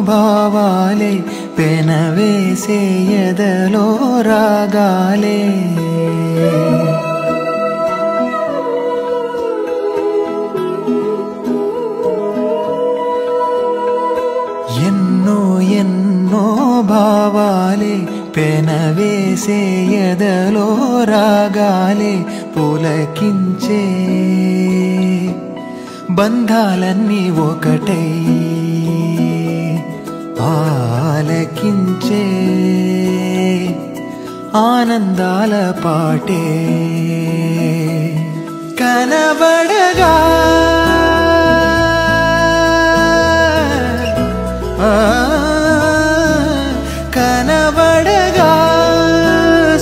భావాలే పెనవేసే ఎదలో రాగాలే ఎన్నో ఎన్నో భావాలే పెనవేసే ఎదలో రాగాలే పులకించే బంధాలన్నీ ఒకటై ఆలకించే ఆనందాల పాటే కనబడగా కనబడగా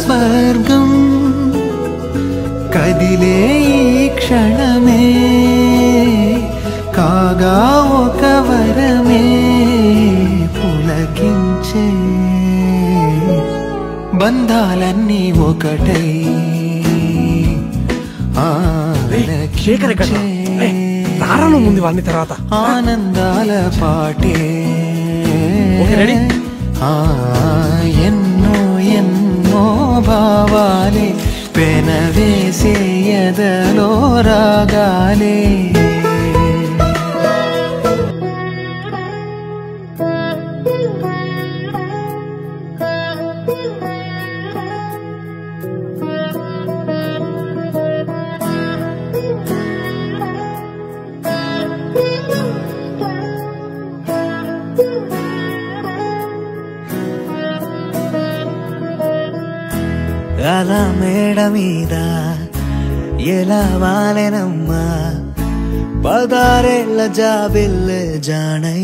స్వర్గం కదిలే ఈ క్షణమే కాగా ఒక వరమే పులకించే బంధాలన్నీ ఒకటై ముందు వాడిని తర్వాత ఆనందాల పాటే ఎన్నో ఎన్నో భావాలే పెనవేసే ఎదలో రాగాలే అలా మేడ మీద ఎలా వాలెనమ్మా పదారేళ్ళ జాబిల్లె జానై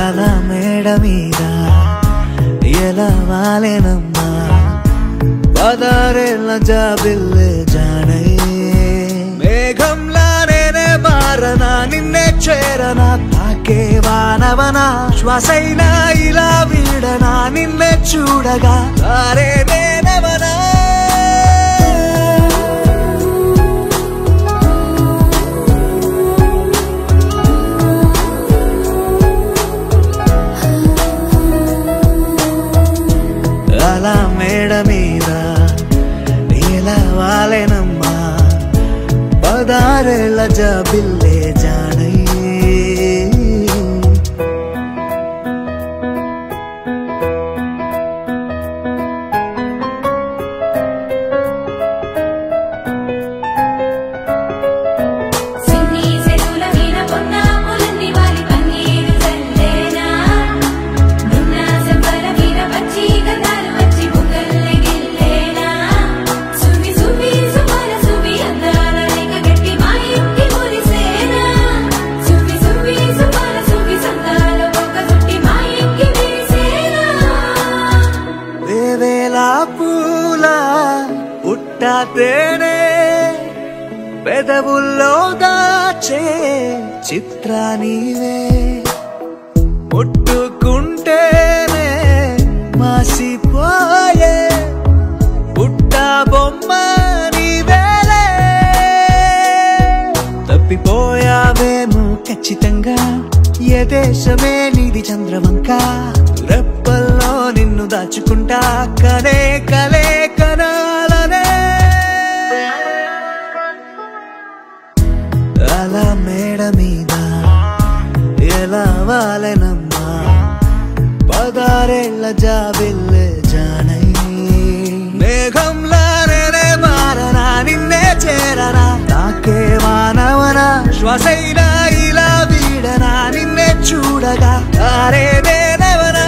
అలా మేడ మీద ఎలా వాలెనమ్మా పదారేళ్ళ జాబిల్లె జానై మేఘంలా నేనే మారనా నిన్నే చేరనా తాకే వానవనా శ్వాసైనా ఇలా వీడనా నిన్నే చూడగా తారే నేనవనా అలా మేడ మీద ఎలా వాలెనమ్మా పదారేళ్ళ జాబిల్లే జానై తేనే పెదవుల్లో దాచే చిత్రానివే ముట్టుకుంటేనే మాసిపోయే పుట్ట బొమ్మ నీవేలే తప్పిపోయావేమో ఖచ్చితంగా ఏ దేశమే నీది చంద్రవంక రెప్పల్లో నిన్ను దాచుకుంటా కనే కలే కనాలనే అలా మేడ మీద ఎలా వాలెనమ్మా పదారేళ్ళ జాబిల్లె జానై మేఘంలా నేనే మారనా నిన్నే చేరనా తాకే వానవనా శ్వాసైనా ఇలా వీడనా నిన్నే చూడగా తారే నేనవనా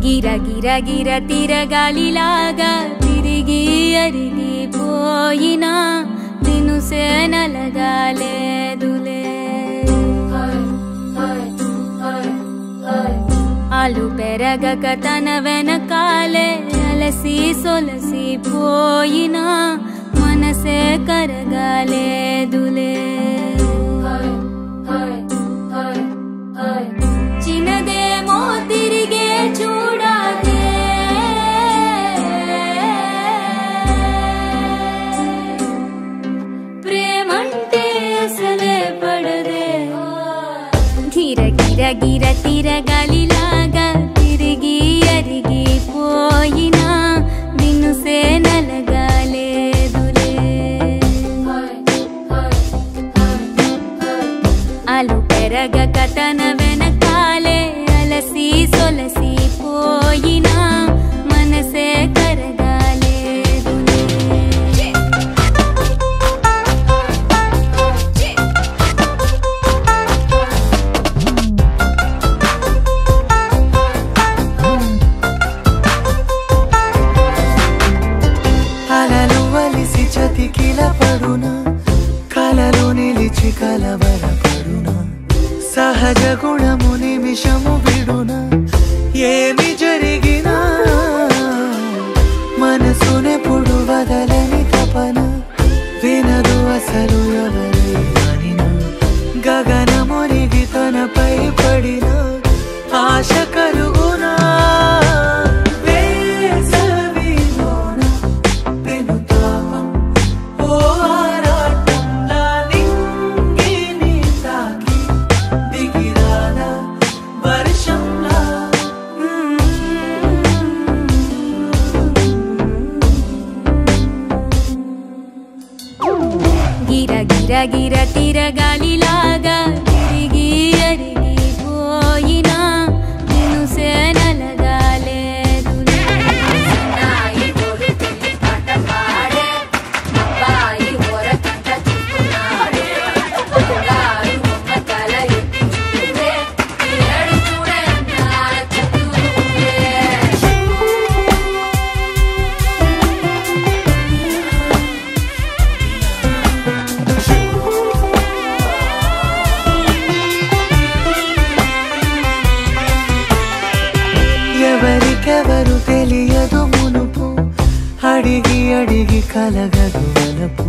గిర గిర గిర తిరగాలిలాగా తిరిగి అరిగిపోయినా తినుసే నలగాలేదులే ఆలు పెరగక తన వెనకాలే అలసి సొలసి పోయినా మనసే కరగాలేదులే చిన్నదేమో తిరిగే చూడాలే ప్రేమంటే అసలే పడదే గిర గిర గిర తిరగాలిలాగా తిరిగి అరిగిపోయినా దినుసే నలగాలేదులే గుణము నిమిషము విడున ఏమి జరిగినా మనసునెప్పుడు వదలని తపన వినదు అసలు ఎవరి అనిన గగనమునిగి తనపై పడిన ఆశ కలుగునా వేసవిలోన పెనుతాపం ఓ ఆరాటంలా నింగిని తాకి దిగిరాదా వర్షంలా గిర గిర గిర తిరగాలిలాగా తిరిగి అరిగిపోయినా నేను సేనలగాలేదు ఎవరికెవరు తెలియదు మునుపు అడిగి అడిగి కలగదు వలపు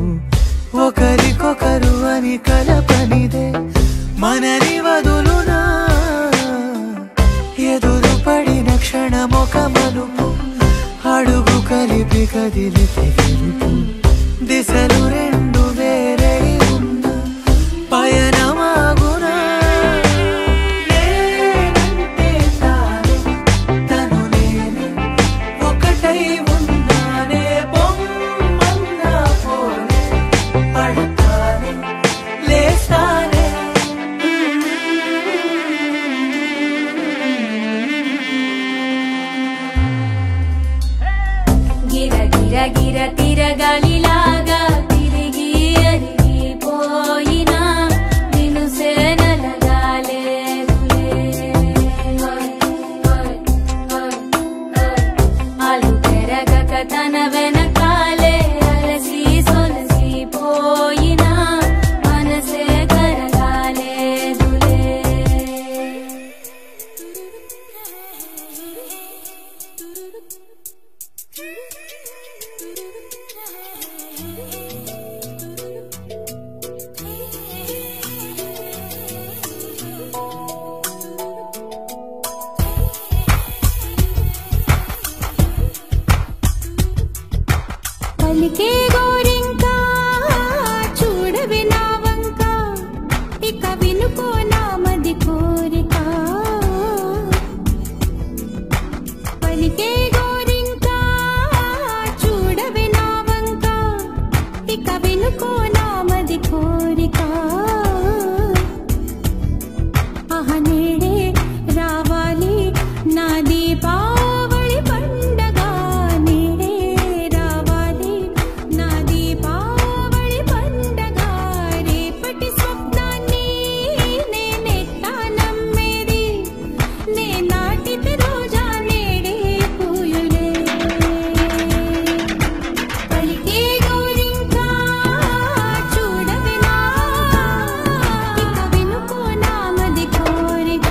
ఒకరికొకరు అని కలపనిదే మనని వదులునా ఎదురు పడిన క్షణమొక మలుపు అడుగు కలిపి కదిలితే గెలుపు దిశలు రెండు వేరై ఉన్న పయనమాగునా గిర గిర గిర తిరగాలిలాగా తిరిగి అరిగిపోయినా నిన్ను సేనలగాలేదులే అలు పెరగక తన వెనకాలే అలసి సొలసిపోయినా మనసే కరగాలేదులే పలికే గోరింకా చూడవి నా వంక ఇక వినుకో నామది కోరిక పలికే గోరింకా చూడవి నా వంక ఇక వినుకో నామది కోరిక ఆహ నేడే రావాలి నా దీపావళి పండగ నేడే రావాలి నా దీపావళి పండగ రేపటి స్వప్నాన్ని నేనెట్టా నమ్మేది నే నాటితే రోజా నేడే పూయులే పలికే గోరింకా చూడవి నా ఇక వినుకో నామది కోరిక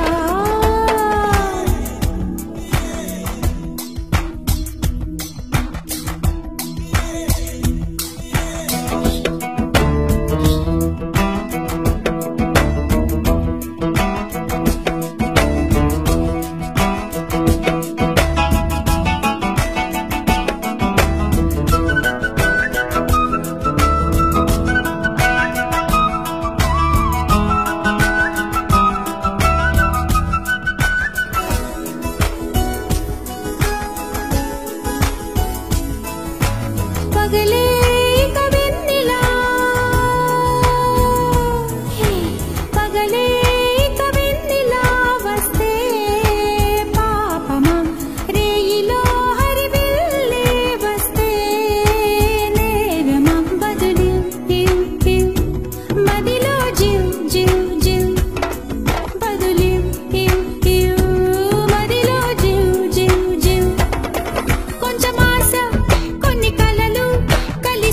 పగలే ఇక వెన్నెలా పగలే ఇక వెన్నెలా వస్తే పాపమా రేయిలో హరివిల్లే వస్తే నేరమా బదులు మదిలో జివ్ జివ్ జివ్ బదులు మదిలో జివ్ జివ్ జివ్ కొంచెం ఆశ కొన్ని కలలు కలి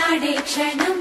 పొంగే క్షణం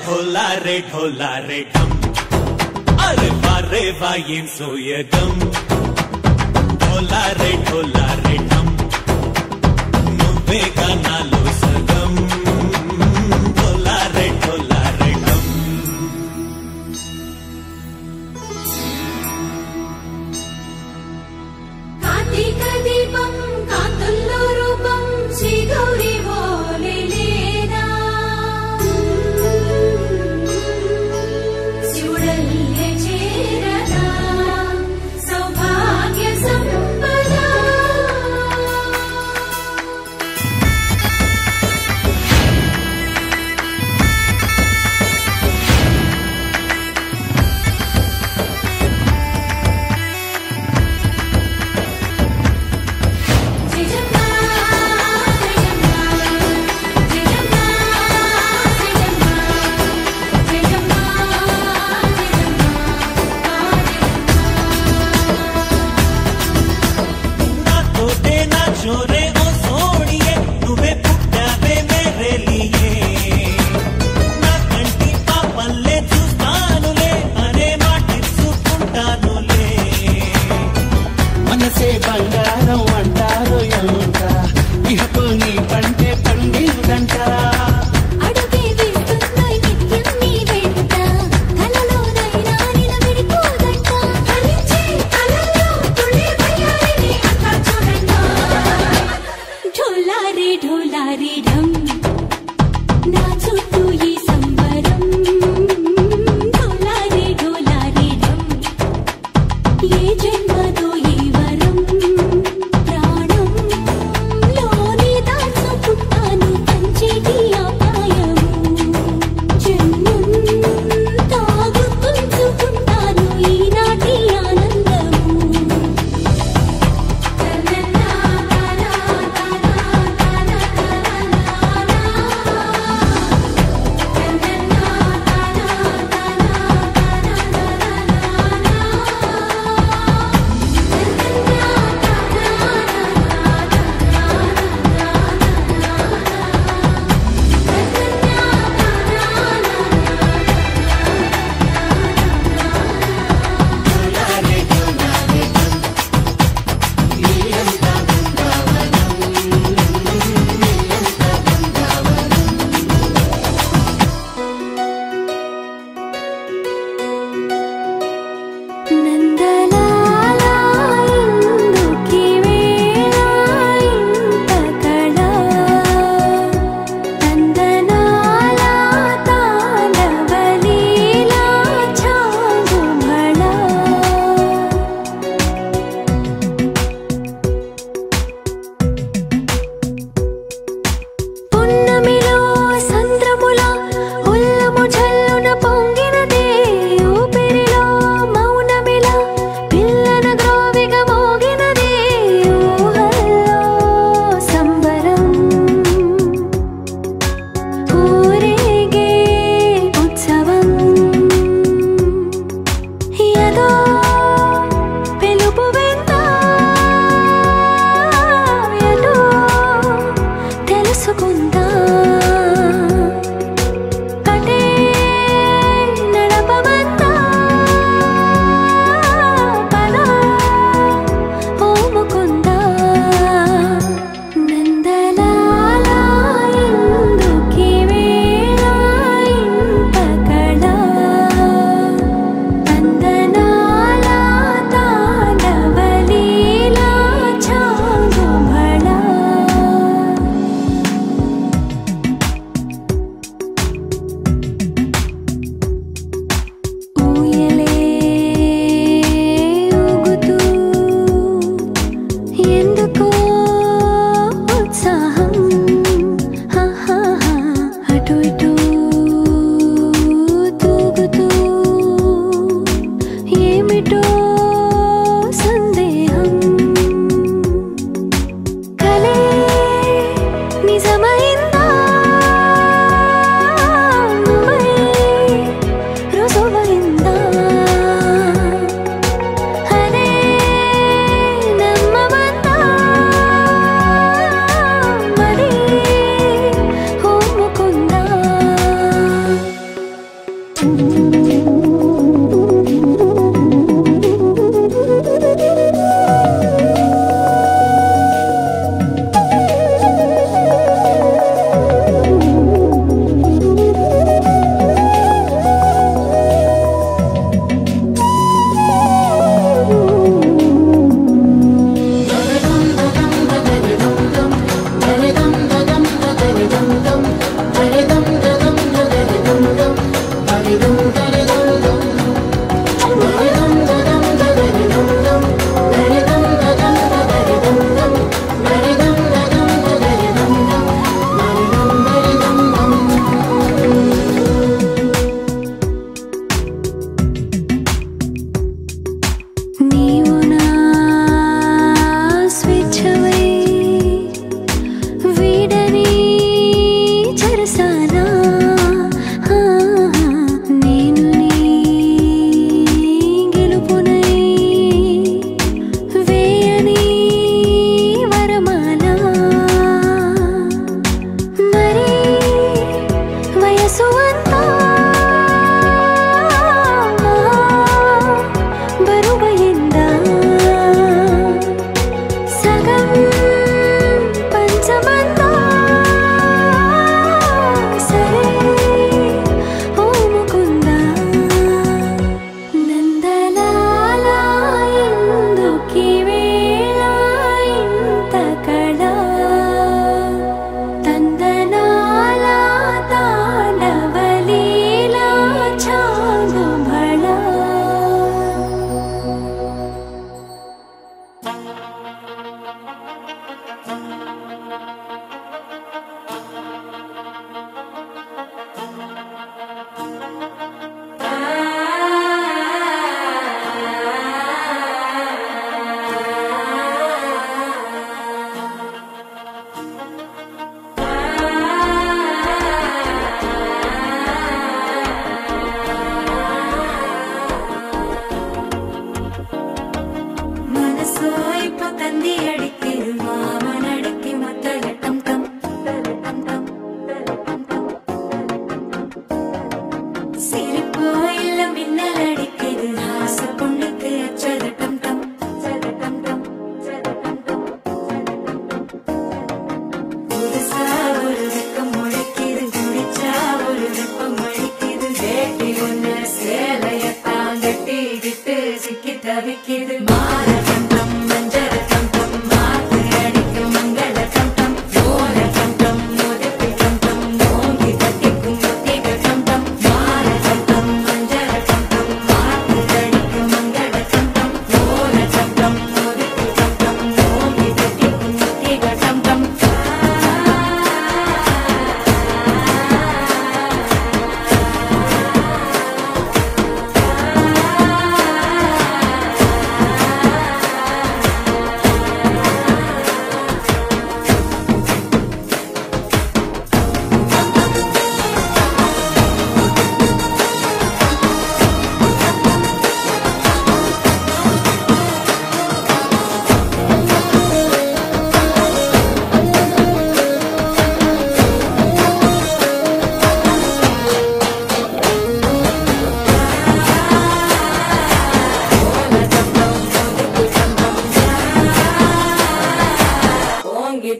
ढोला रे ढम अरे वारे वायें सोयगम ढोला रे ढम నువ్వేగా నాలో సగం ढोला रे ढम కార్తీక దీపం కాంతుల్లో రూపం శ్రీ గౌరీ ఓలేనా శివుడల్లే చేరదా సౌభాగ్య సంపద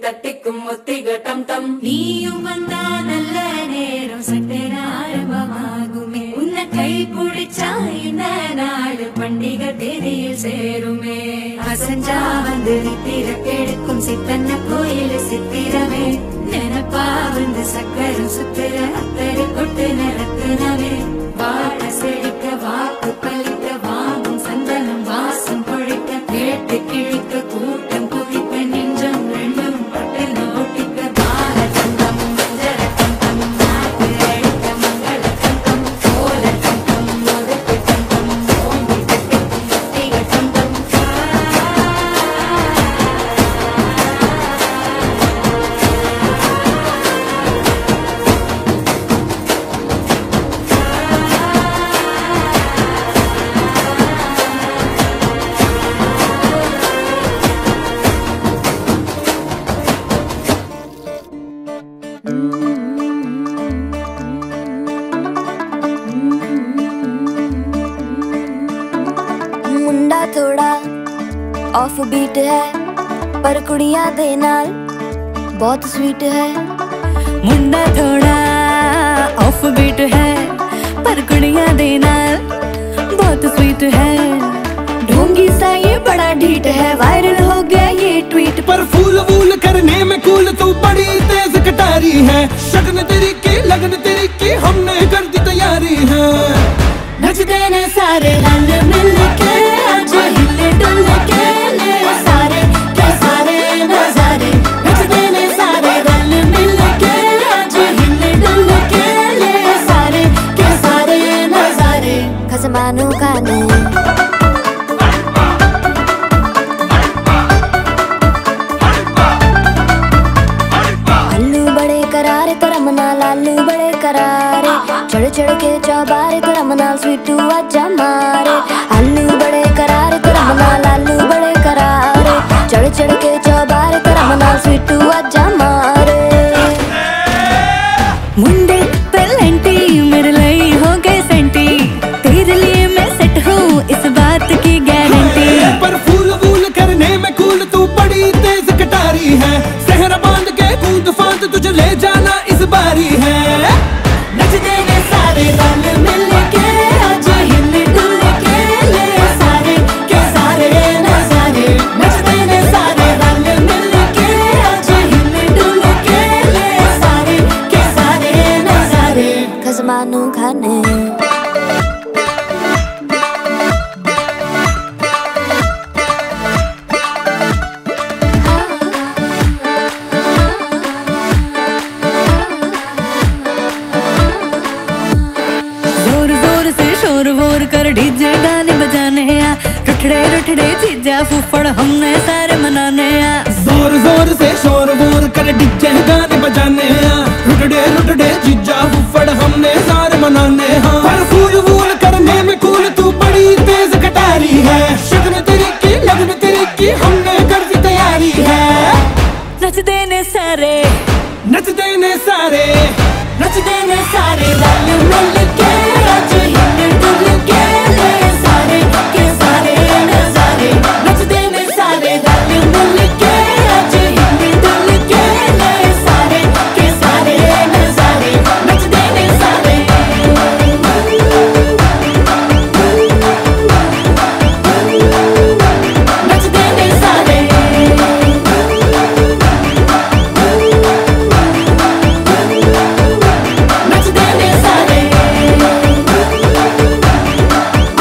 தட்டிக்கும் ஒத்திகட்டம் தம் நீயும் வந்தா நல்ல நேரம் சட்டை ஆரம்பமாகுமே உன்னை கை பிடிச்சா இந்த நாடு பண்டிகை தேதியில் சேருமே அசஞ்சா வந்து நித்திர கெடுக்கும் சித்தன்ன கோயில் சித்திரமே நினப்பா வந்து சக்கரம் சுத்திர அத்தரு கொட்டு நடத்துனவே வாழ செழிக்க வாக்கு பலிக்க வாங்கும் சந்தனம் வாசம் பொழிக்க கேட்டு கிழிக்க கூட்டம் குவிக்க நெஞ்சம் ரெண்டும் பட்டு நோட்டிக்க பால சந்தம் மஞ்சர சந்தம் நாட்டு அழிக்க மங்கள சந்தம் கோல சந்தம் ஒதுக்கு சந்தம் ஓம்பி தட்டிக்கும் முத்திக சந்தம் मुंडा थोड़ा ऑफ बीट है पर कुड़ियां दे नाल बहुत स्वीट है मुंडा थोड़ा ऑफ बीट है पर कुड़ियां दे नाल बहुत स्वीट है ढोंगी सा ये बड़ा ढीठ है वायरल हो गया ये ट्वीट पर फूल वूल करने में कूल तू बड़ी तेज कटारी है शगन तेरी की लगन तेरी की हमने कर दी तैयारी है नचते ने सारे रंग मिल के आज हिले डुल के ले सारे के सारे नजारे नचते ने सारे रंग मिल के आज हिले डुल के ले सारे के सारे नजारे खसमानू खाने अल्लू बड़े करारे तो रमना लालू बड़े करारे चढ़ चढ़ के चौबारे तो रमना स्वीटू आजा मारे अल्लू बड़े करारे तो रमना लालू बड़े करारे चढ़ चढ़ के चौबारे तो रमना स्वीटू आजा मारे मुंडे पेलेंटी मेरे लिए हो गए सेंटी तेरे लिए मैं सेट हूँ इस बात की गारंटी पर फूल वूल करने में कूल तू बड़ी तेज कटारी है सहरा बांध के कूद फांद तुझे ले जाना इस बारी है नचते ने सारे रंग मिल के आज हिले डुल के ले सारे के सारे नजारे नचते ने सारे रंग मिल के आज हिले डुल के ले सारे के सारे नजारे खसमानू खाने जोर जोर से शोर वोर कर डीजे गाने बजाने आ रुठड़े रुठड़े चीजा फूफड़ हमने सारे मनाने आ जोर जोर से शोर वोर कर डीजे गाने बजाने हैं रुटड़े रुटड़े जीजा फुफड़ हमने सारे मनाने हैं पर फूल वूल करने में कूल तू बड़ी तेज कटारी है शगन तेरी की लगन तेरी की हमने कर दी तैयारी है नचते ने सारे नचते ने सारे नचते ने सारे रंग मिल के आज हिले डुल के ले सारे के सारे नजारे नचते ने सारे रंग मिल के आज हिले डुल के ले सारे के सारे नजारे नचते ने सारे नचते ने सारे नचते ने सारे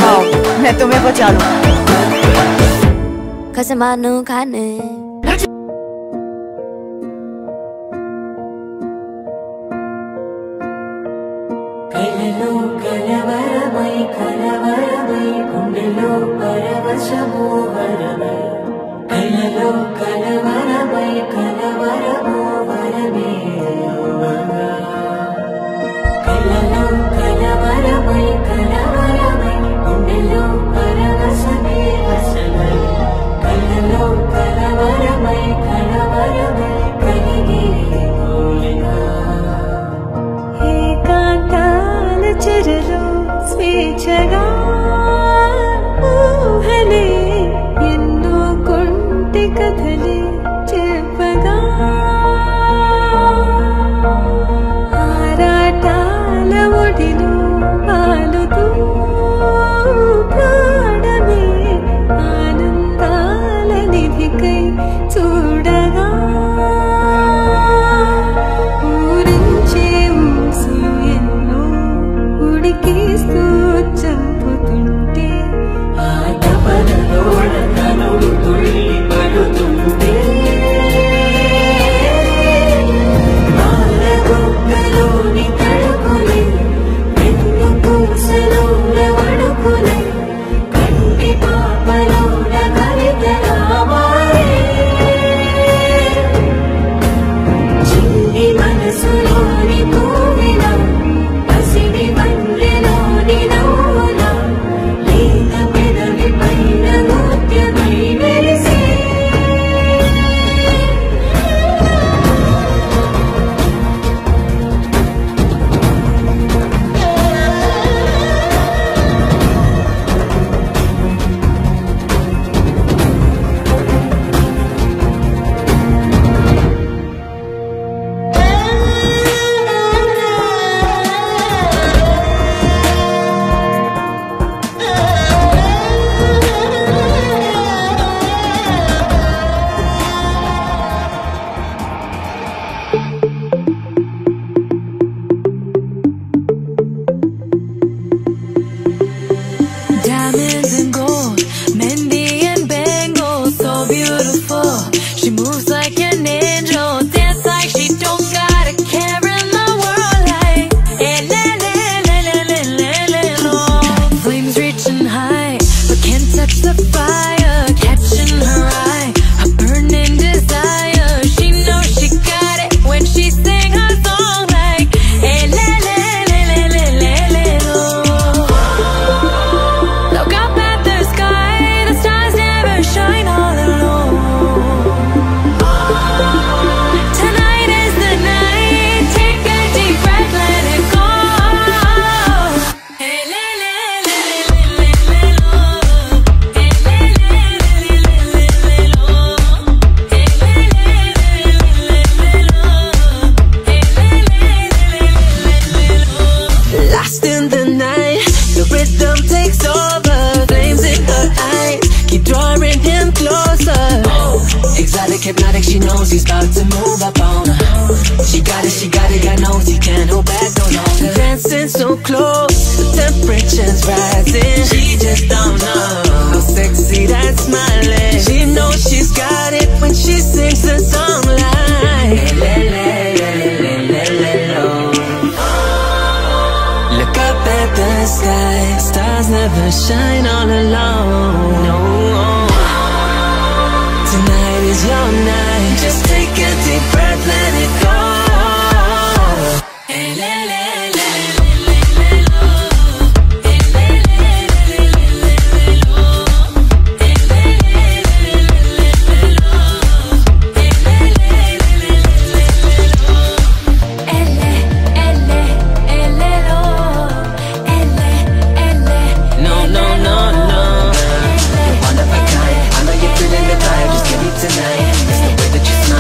आओ मैं तुम्हें बचा लूं खसमानू खाने కలలో కలవరమై కలవరమై గుండెలో పరవశము వరమై కలలో కలవరమై కలవరము వరమే కలలో కలవరమై కలవరమై గుండెలో పరవశమే వశమై కలలో కలవరమై కలవరమై కలిగే కోరిగా ఏకాంతాల చెరలో స్వేచ్ఛగా ఊహలే ఎన్నో కొంటె కథలే చూపగా ఆరాటాల ఒడిలో పాలుతూ ప్రాణమే ఆనందాల నిధికై చూడగా ఊరించే ఊసులు ఎన్నో ఉడికేస్తూ చంపుతుంటే ఆ తపనలోన తనువు తుళ్ళి పడుతుంటే బాలగొక్కలోని తడుకులే వెన్ను పూసలోన వడుకులే కంటి పాపలోన కవితలా మారే చిన్ని మనసులోని పూవిలా పసిడి మల్లెలోని నవ్వులా లేత పెదవి పైన నృత్యమై మెరిసే Diamonds and gold, Mendy and bangles, so beautiful. She moves like an angel, dance like she don't got a care in the world. Like, eh, la, la, la, la, la, la, la, la. Flames reaching high, but can't touch the fire, catching her eye, a burning desire. She knows she got it when she sing her song. Like, eh, la, la, la, la, la, la, la, la. Look up at the sky, the stars never shine all alone. Tonight is the night, take a deep breath, let it go. Hey, la, la, la, la, la, la, la, la. Hey, la, la, la, la, la, la, la, la. Hey, la, la, la, la, la, la, la, la. Hey, la, la, la, la, la, la, la. Lost in the night, the rhythm takes over. Flames in her eyes keep drawing him closer. Exotic, hypnotic, she knows he's about to move up on her. She got it, God knows he can't hold back no longer. Dancing so close, the temperature's rising. She just don't know how sexy that smile is. She knows she's got it when she sings the song like la, la, la, la, la, la, la. Look up at the sky, stars never shine all alone. No, tonight is your night. Just take a deep breath, let it go. Hey, la, la, la, la, la, la, la. Hey, la, la, la, la, la, la, la. Hey, la, la, la, la, la, la, la. Hey, la, la, la, la, la, la, la. Elle, elle, lo. No, no, no, no. You're one of a kind. I know you're feeling the vibe. Just give me tonight. It's the way that you smile.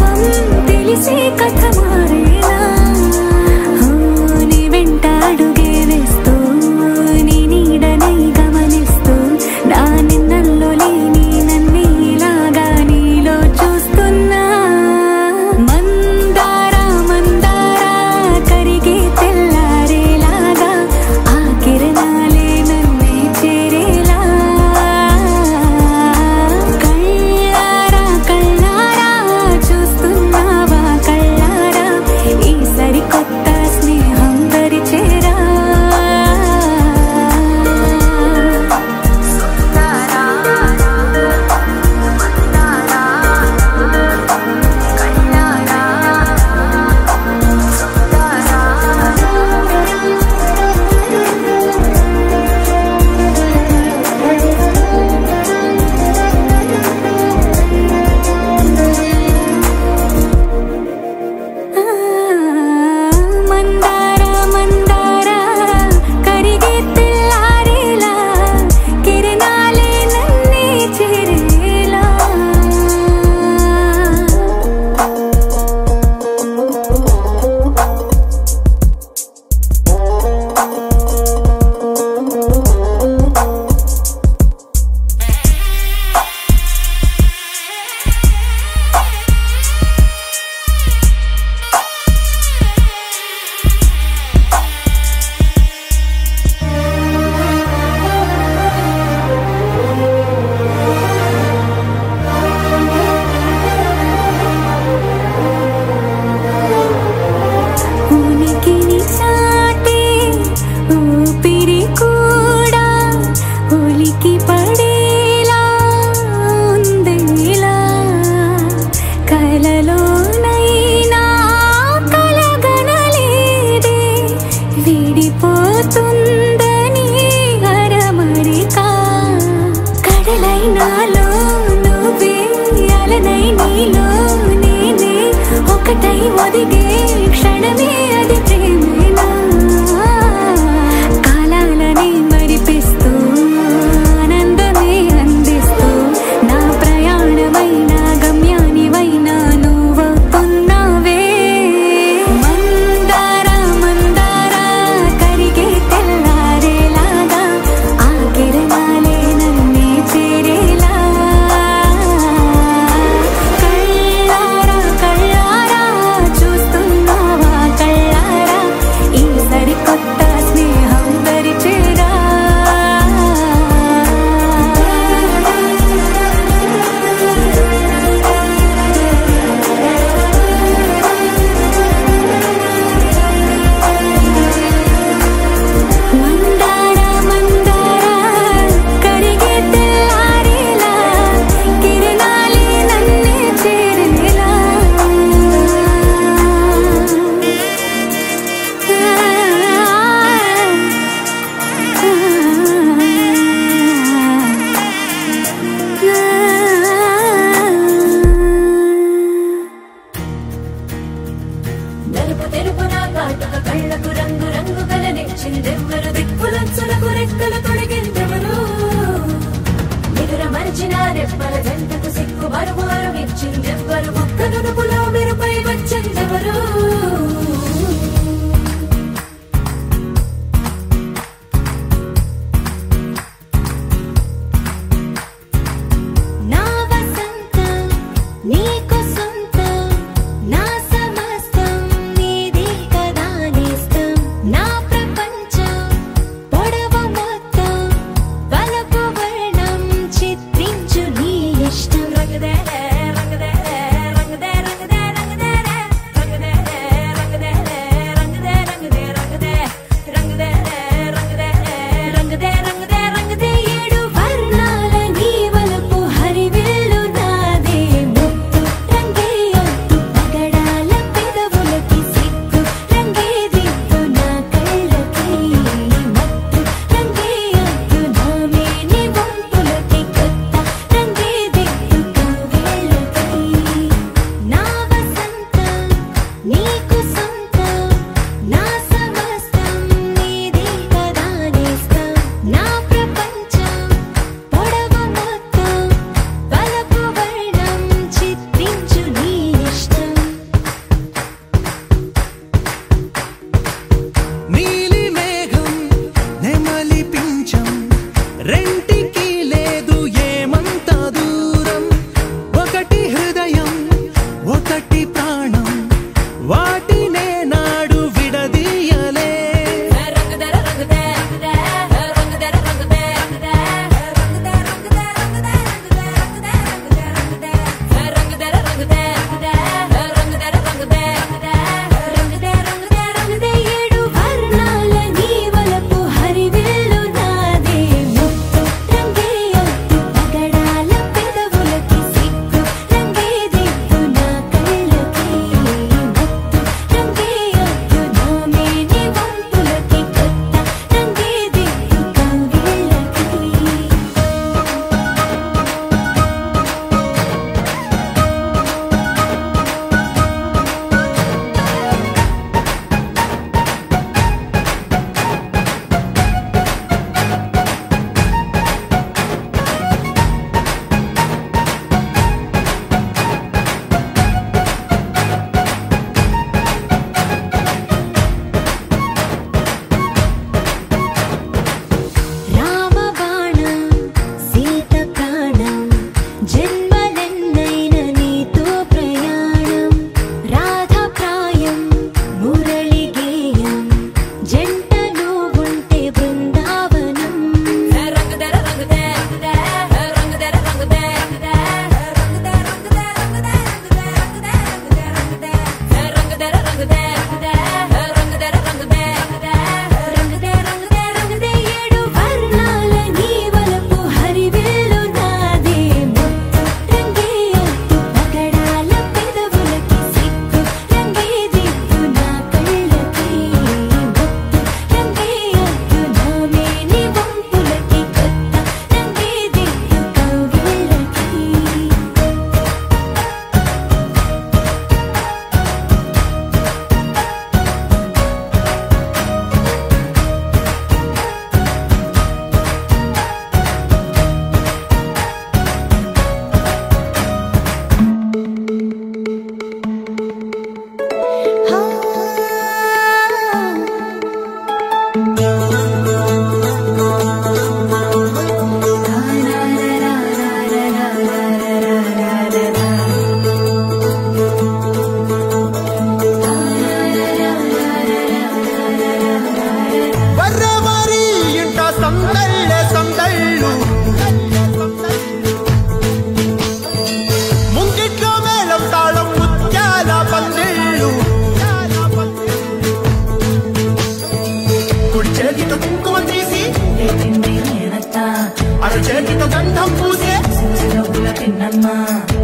వాస్తవం తెలిసే కథ మారేలా నీ వెంట అడుగే వేస్తూ నీ నీడనై గమనిస్తూ నా నిన్నల్లో లేని నన్ను ఇలాగా నీలో చూస్తున్నా మందారా మందారా కరిగే తెల్లారేలాగా ఆ కిరణాలే నన్నే చేరేలా కళ్ళారా కళ్ళారా చూస్తున్నావా కళ్ళారా ఈ సరికొత్త స్నేహం దరిచేరా మందారా మందారా కరిగే తెల్లారేలా కిరణాలే నన్నే చేరేలా ఉనికిని చాటే ఊపిరి కూడా ఉలికి పడేలా ఉందేలా కలలోనైనా కలగనలేదే విడిపోతుందని అరమరిక కడలైనాలో నువ్వే అలనై నీలో నేనే ఒకటై ఒదిగే క్షణమే అది ప్రేమేనా కాలాలని మరిపిస్తూ ఆనందమే అందిస్తూ నా ప్రయాణమైన గమ్యానివైనా నువ్వవుతున్నావే మందారా మందారా కరిగే తెల్లారేలాగా ఆ కిరణాలే నన్నే చేరేలా కళ్ళారా కళ్ళారా చూస్తున్నావా కళ్ళారా ఈ సరికొత్త స్నేహం దరిచేరా మందారా మందారా కరిగే తెల్లారేలా కిరణాలే నన్నే చేరేలా నలుపు తెలుపు నా కాటుక కళ్ళకు రంగు రంగు కలనిచ్చిందెవ్వరు దిక్కులంచులకు రెక్కలు తొడిగిందెవరు నిదుర మరిచిన రెప్పల జంటకు సిక్కు మరుమారు ఇచ్చిందెవ్వరు ఒక్క నునుపులో మెరుపై వచ్చిందెవరు నా వసంతం నీకు సొంతం నా సమస్తం నీది కదా నేస్తం నా ప్రపంచం పొడవు మొత్తం వలపు వర్ణం చిత్రించు నీ ప్రాణం వాటినే నాడు విడదీయలే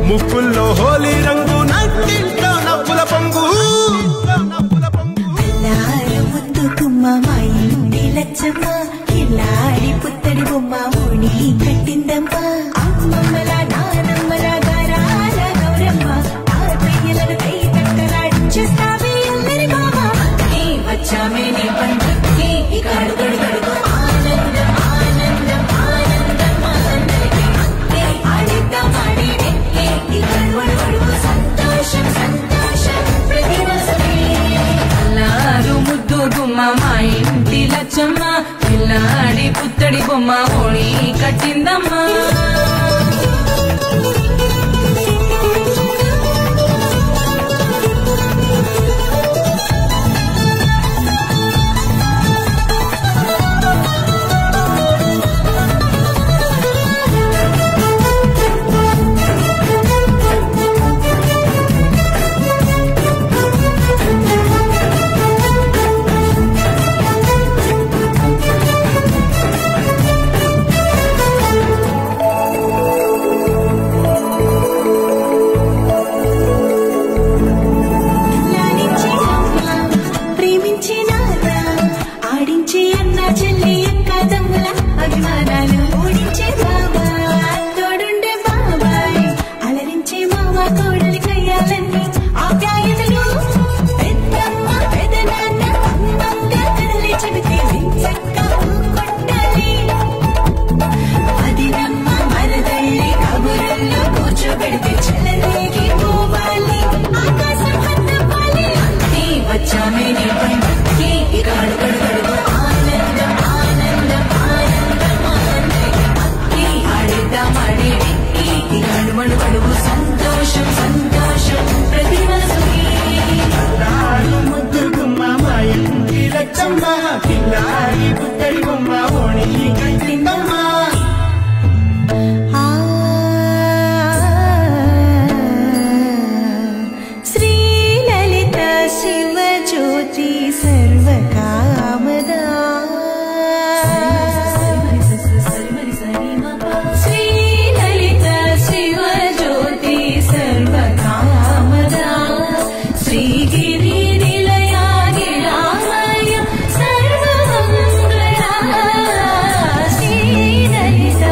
ముక్కుల్లో హోలీ రంగు నట్టింట్లో నవ్వుల పొంగు ముందు కుమ్మ మా ఇంటి లచ్చమ్మ కిల్లాడి పుత్తడి బొమ్మ ఓణి కట్టిందమ్మా అమ్మమ్మల నానమ్మల గారాల గౌరమ్మ ఆర్పయ్యలను కై కట్టలాడించేస్తావే అందరి మామ వచ్చామే నీ పండుగకి ఇక అడుగడు గడుగు ఆనందం ఆనందం ఆనందం అందరికీ ఆడిద్దాం ఆడిడే ఇక అడుగడు సంతోషం సంతోషం ప్రతిరోజమే అల్లారు ముద్దు గుమ్మ మా ఇంటి లచ్చమ్మ పిల్లాడి పుత్తడి బొమ్మ ఓణి కట్టిందమ్మా కామదా శ్రీ లలిత శివ జ్యోతి సర్వకామదా శ్రీగిరి నిలయ గిరామయ సర్వమంగళ శ్రీ లలిత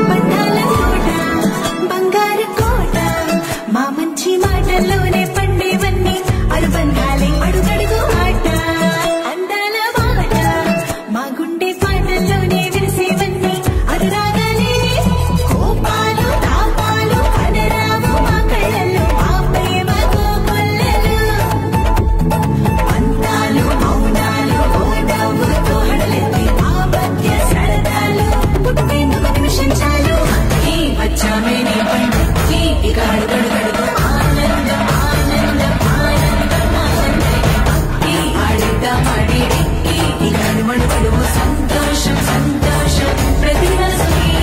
బంధాల కోట బంగారు కోట మా మంచి మాటల్లోనే పండేవన్నీ అనుబంధాలే అడుగడుగు ఆట అందాల మాట మా గుండె పాటల్లోనే విరిసేవన్నీ అనురాగాలే కోపాలు తాపాలు కనరావు మా కళ్ళల్లో మా ప్రేమ కోకొల్లలు అందాలు మౌనాలు ఓడవుతో హడలెత్తి మా మధ్య సరదాలు పుట్టేందుకు నిమిషం చాలు ఈ వచ్చామే నీ పండుకి ఇక అడుగడుగడుగు ఆనందం ఆనందం ఆనందం ఆనందం ఈ ఆడిద్దామాడి ఈ కనుమడుగడుగు సంతోషం సంతోషం ప్రతి మనసుకి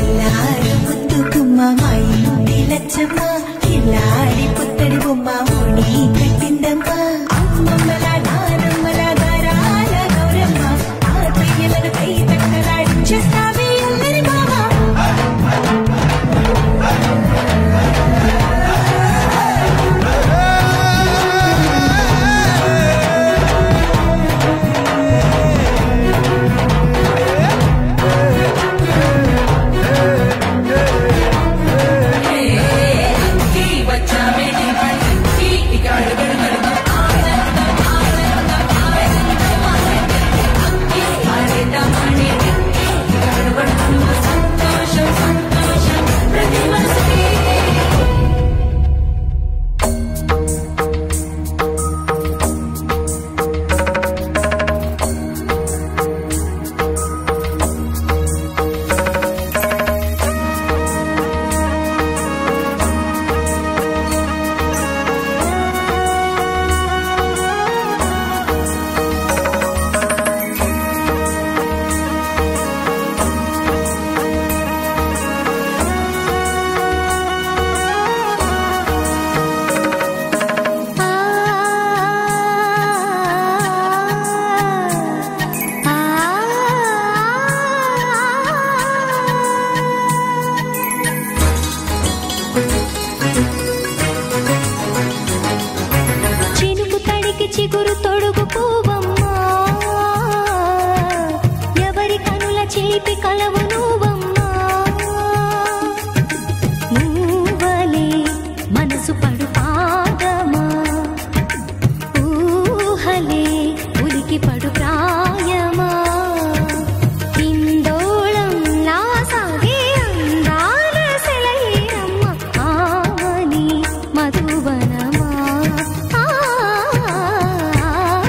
ఎల్లారు ముద్దుకుమ్మ మా ఇంటి లచ్చమ్మ ఇల్లాడి పుత్తడి బొమ్మ ఓడి కట్టిందమ్మ అమ్మమ్మల నానమ్మల గారాల గౌరమ్మ తాతయ్యలను కై తక్కలాడించేస్తావే అల్లరి మామ సంతోషం సంతోషం ప్రతి మనసుకి చినుకు తడికి చిగురు తొడుగు పూవమ్మా ఎవరి కనుల చిలిపి కలవు నువ్వమ్మా నువ్వలే మనసు పడు పాదమా ఊహలే ఉలికి పడు ప్రాయమా ఇందోళం నా సాగే అందాల సెలయేరమ్మ ఆమని మధువనమా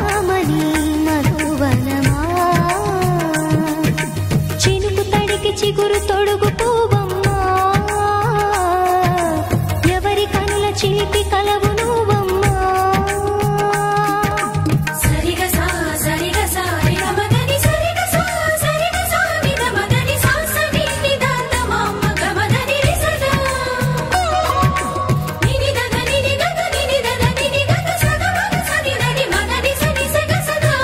ఆమని మధువనమా చినుకు తడికి చిగురు తొడుగు పూవమ్మా ఎవరి కనుల చిలిపి కలవు నువ్వమ్మా సరిగ సా సరిగ సా రిగ మదని సరిగ సా సరిగ సా నిద మదని సా సని నిదాంత మమ్మ గమదని రిసదా నిని దద నిని గద నిని దద నిని గద సద మగ సని దని మదని సని సగ సదా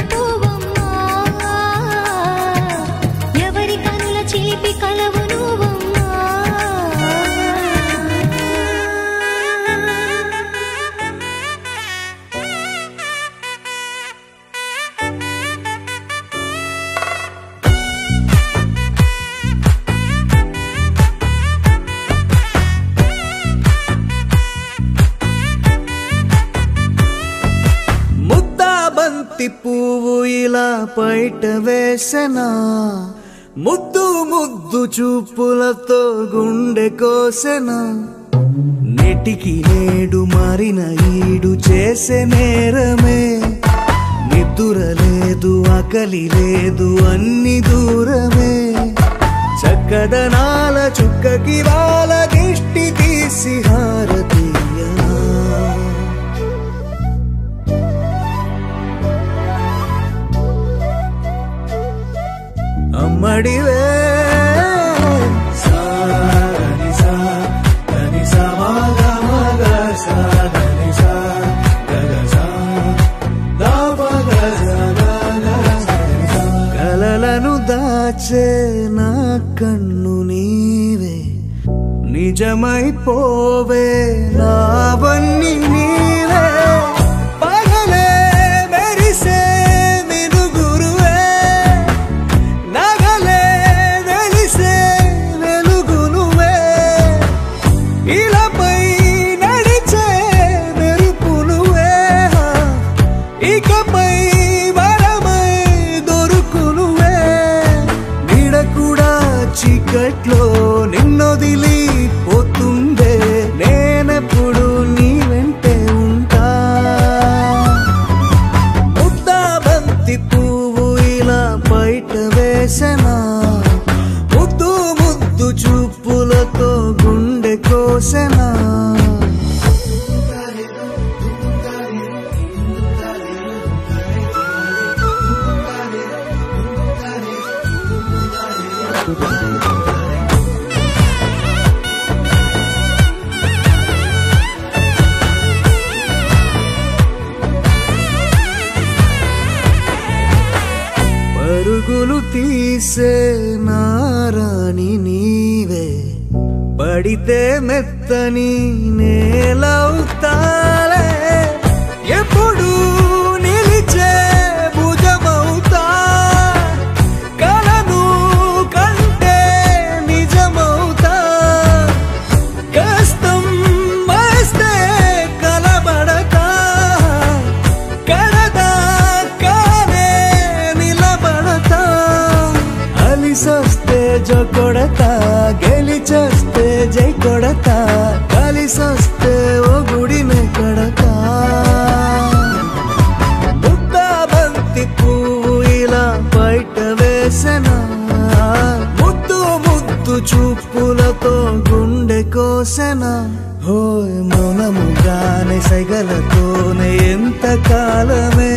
వెళ్ళిపోవమ్మా ఎవరి కనుల చిలిపి కలవు నువ్వమ్మా బంతి పువ్వు ఇలా బయట వేసెనా ముద్దు ముద్దు చూపులతో గుండె కోసెనా నెటికి నేడు మారిన ఈడు చేసే నేరమే నిద్ర లేదు ఆకలి లేదు అన్ని దూరమే చక్కదనాల చుక్కకి వాళ్ళ దిష్టి తీసి హారతీయనా అమ్మడివే కలలను దాచే నా కన్ను నీవే నిజమైపోవే నావన్నీ నీవే పగలే మెరిసే మినుగురువే నగలే వెలిసే వెలుగు నువ్వే ఇలాపై నడిచే మెరుపు నువ్వే ఇకపై వరమై దొరుకు నువ్వే నీడ కూడా చీకట్లో నిన్నొదిలి పోతుందే నేనెప్పుడు నీ వెంటే ఉంటా ముద్దా బంతి పువ్వు ఇలా బయట వేసెనా ముద్దు ముద్దు చూపులతో గుండె కోసెనా పరుగులు తీసే నారాణి నీవే పడితే మెత్తని నేలవుతాలే ఎప్పుడు నిలిచే భుజమవుతా కలను కంటే నిజమవుతా కష్టం వస్తే కలబడతా కడదా కానే నిలబడతా అలిసొస్తే జో కొడతా గెలిచొస్తే జై కొడతా కలిసొస్తే ఓ గుడినే కడతా ముద్దా బంతి పువ్వు ఇలా బయట వేసెనా ముద్దు ముద్దు చూపులతో గుండె కోసెనా హోయ్ మౌనముగానే సైగలతోనే ఎంత కాలమే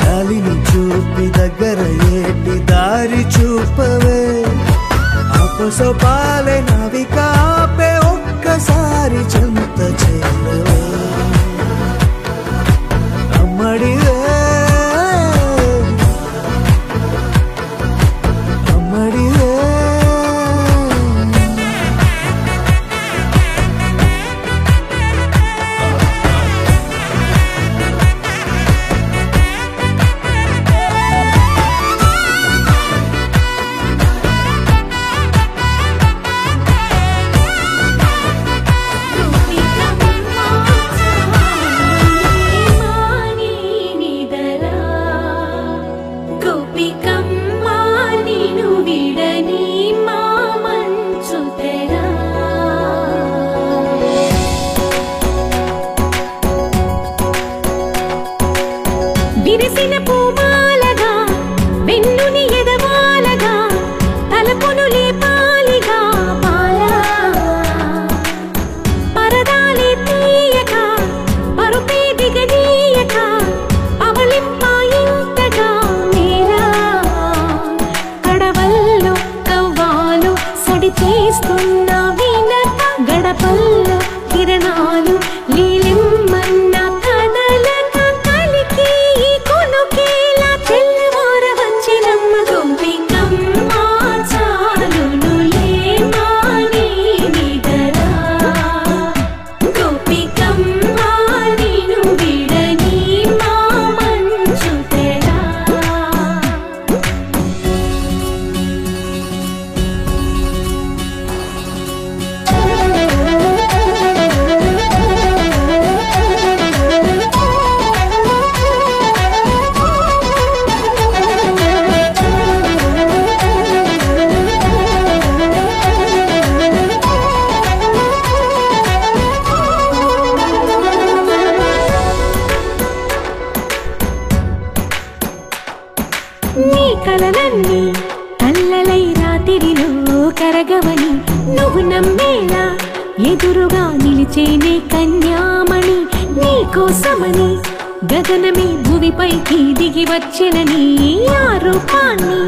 జాలిని చూపి దగ్గర ఏటి దారి చూపవే అపసోపాలే నవికాపే ఒక్కసారి చెంత చేరవే అమ్మడివే అమ్మడివే విరిసిన పూమాలగా వెన్నుని ఎదవాలగా తలపును లేపాలిగా పాలా పరదాలే తీయక పరుపే దిగనీయక అవలింపాయింతగా నేలా కడవల్లో కవ్వాలు సడి చేస్తున్న వీణత గడపల్లో కిరణాలు లీలిమ్మన్న కదలక కలికి కొనుకే నీ కలలన్నీ కల్లలై రాత్రిలో కరగవని నువ్వు నమ్మేలా ఎదురుగా నిలిచేనే కన్యామణి నీ కోసమని గగనమే భూమిపైకి దిగి వచ్చినని ఆ రూపాన్ని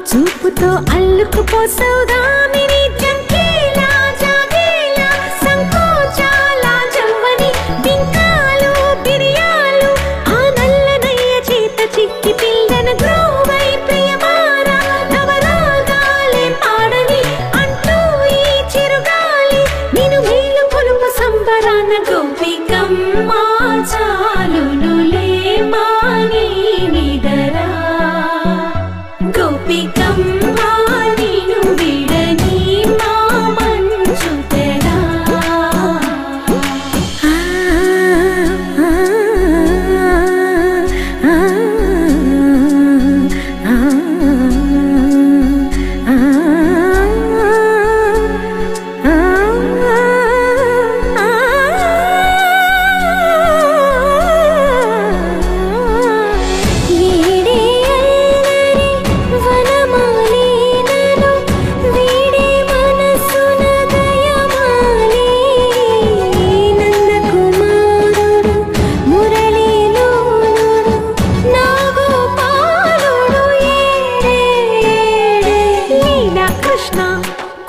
చూపుతో అల్లుకుపోసౌదామిని జంకేలా జాగేలా సంకోచాల జవ్వని బింకాలు బిరియాలు ఆ నల్లనయ్య చేత చిక్కి పిల్లన గ్రోవై ప్రియమారా నవరాగాలే పాడని అంటూ ఈ చిరుగాలి నిన్ను మేలు కొలుపు సంబరాన గోపికమ్మ చాలునులే మాని నిదరా గోపికమ్మ నిన్ను విడని మా మంచు తెరా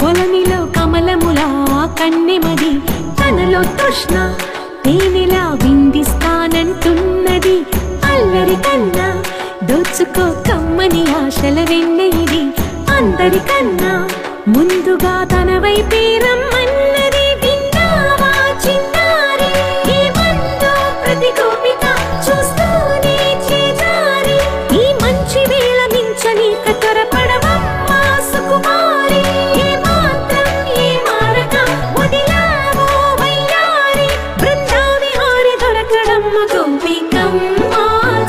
కొలనిలో కమలములా కన్నెమది తనలో తృష్ణ తేనెలా విందిస్తానంటున్నది అల్లరి కన్నా దోచుకో కమ్మని ఆశల వెన్నెయిది అందరికన్నా ముందుగా తన వైపే రమ్మన్నది విన్నావా చిన్నారి ఏమందో ప్రతి గోపిక చూస్తూనే చేజారి ఈ మంచి వేళ మించని కతరపడవమ్మా సుకుమారి ఏ మాత్రం ఏ మారక వదిలావో వయ్యారి బృందావిహారి దొరకడమ్మ గోపికమ్మ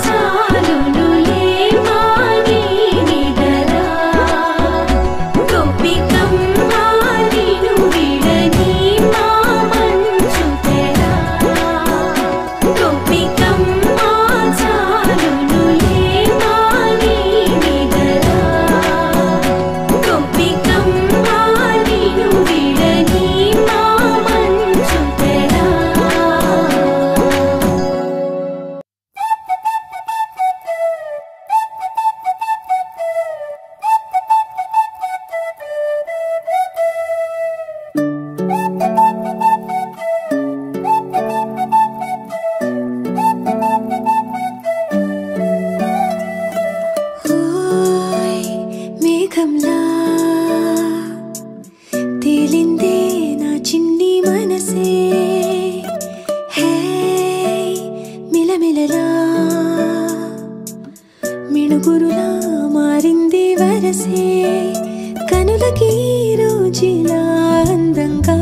చాలునులే మాని నిదరా గోపికమ్మ నిన్ను విడని మా మంచు తెరా గోపికమ్మ చాలునులే మాని నిదరా గోపికమ్మ నిన్ను విడని మా మంచు తెరా ఓయ్ మేఘంలా తేలిందే నా చిన్ని మనసే హే మిలమిలలా మిణుగురులా మారింది వరసే కనులకి రోజులా అందంగా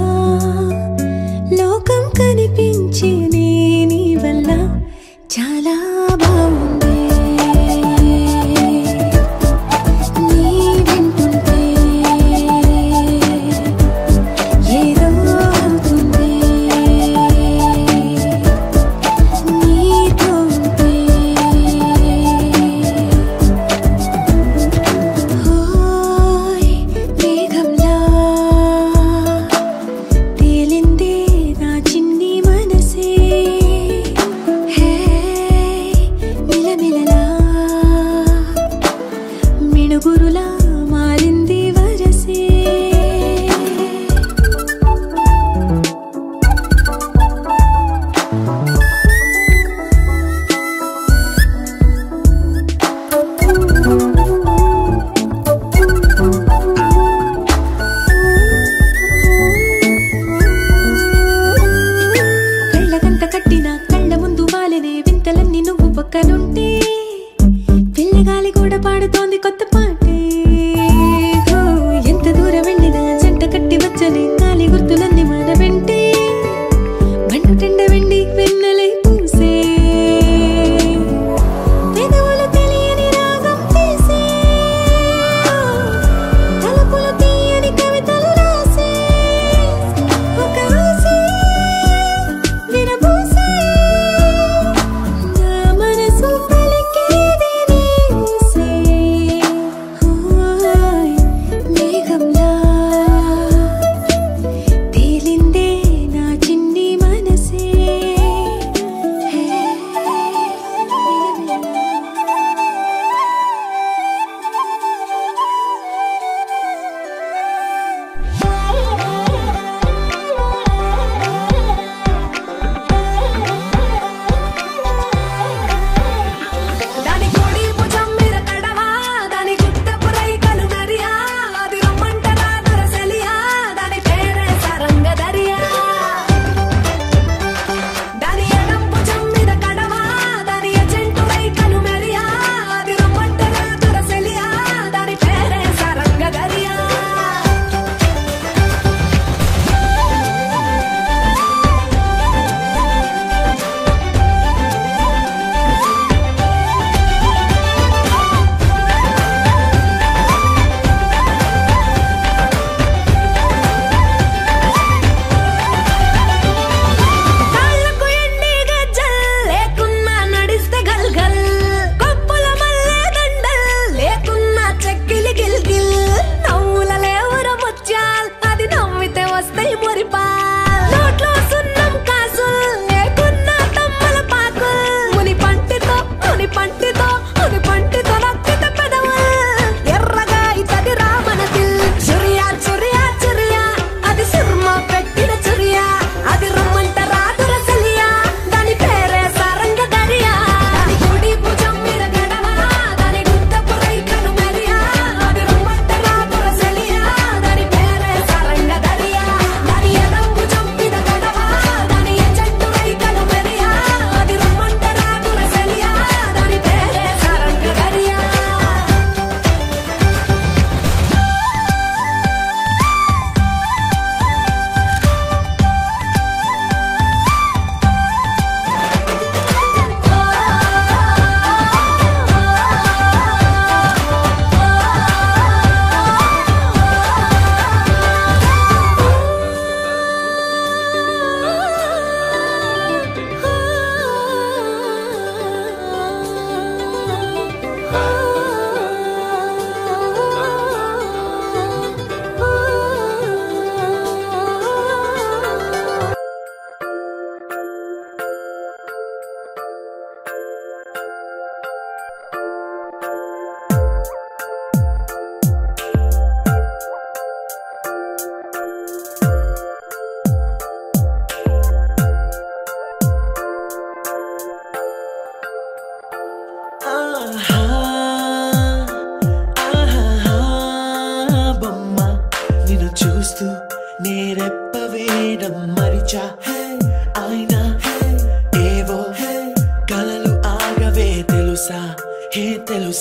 లోకం కనిపించే నీ వల్ల చాలా బాగుంది నీ వింటుంటే ఏదో అవుతుంది నీతో ఉంటే ఓయ్ మేఘంలా తేలిందే నా చిన్ని మనసే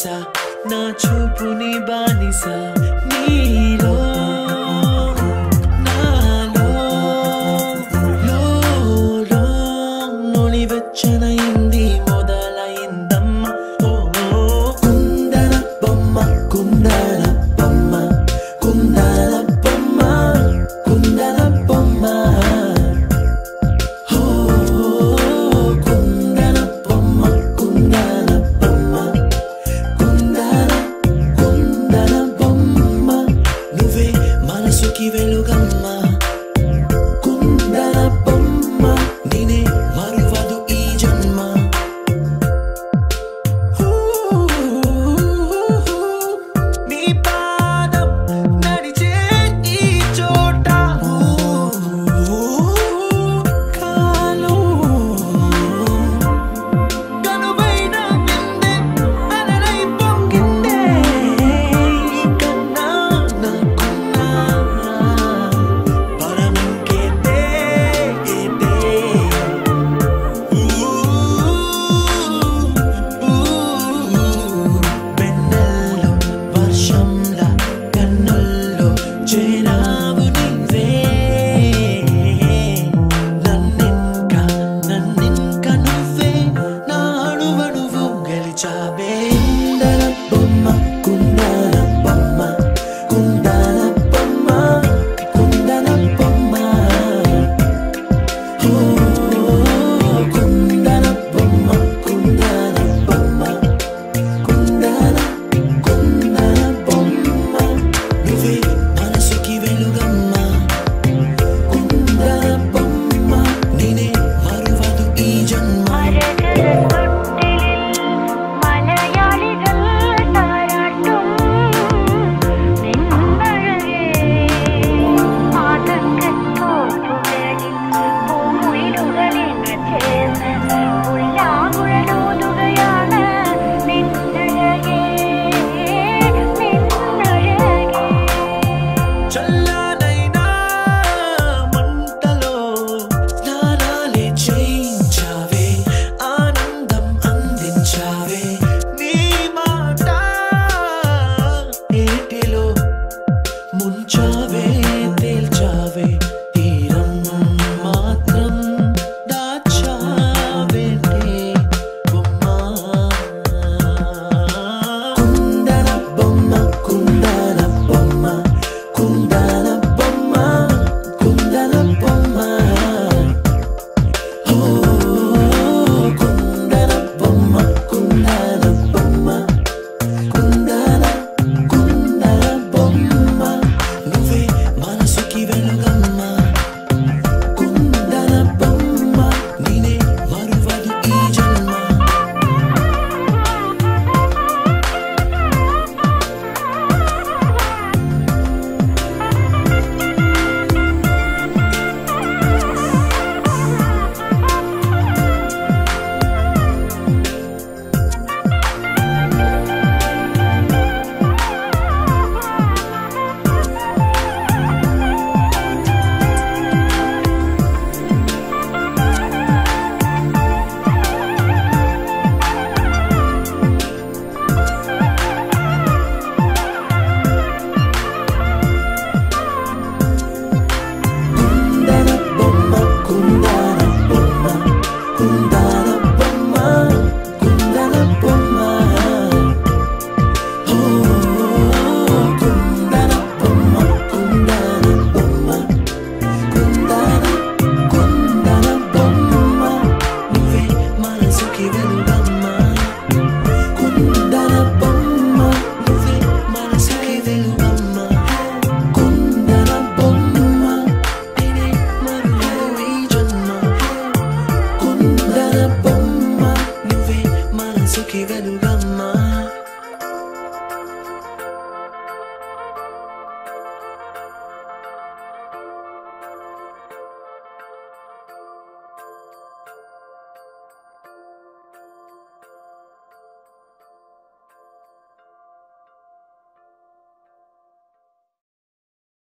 వరస నా చూపుని బానిస నీలో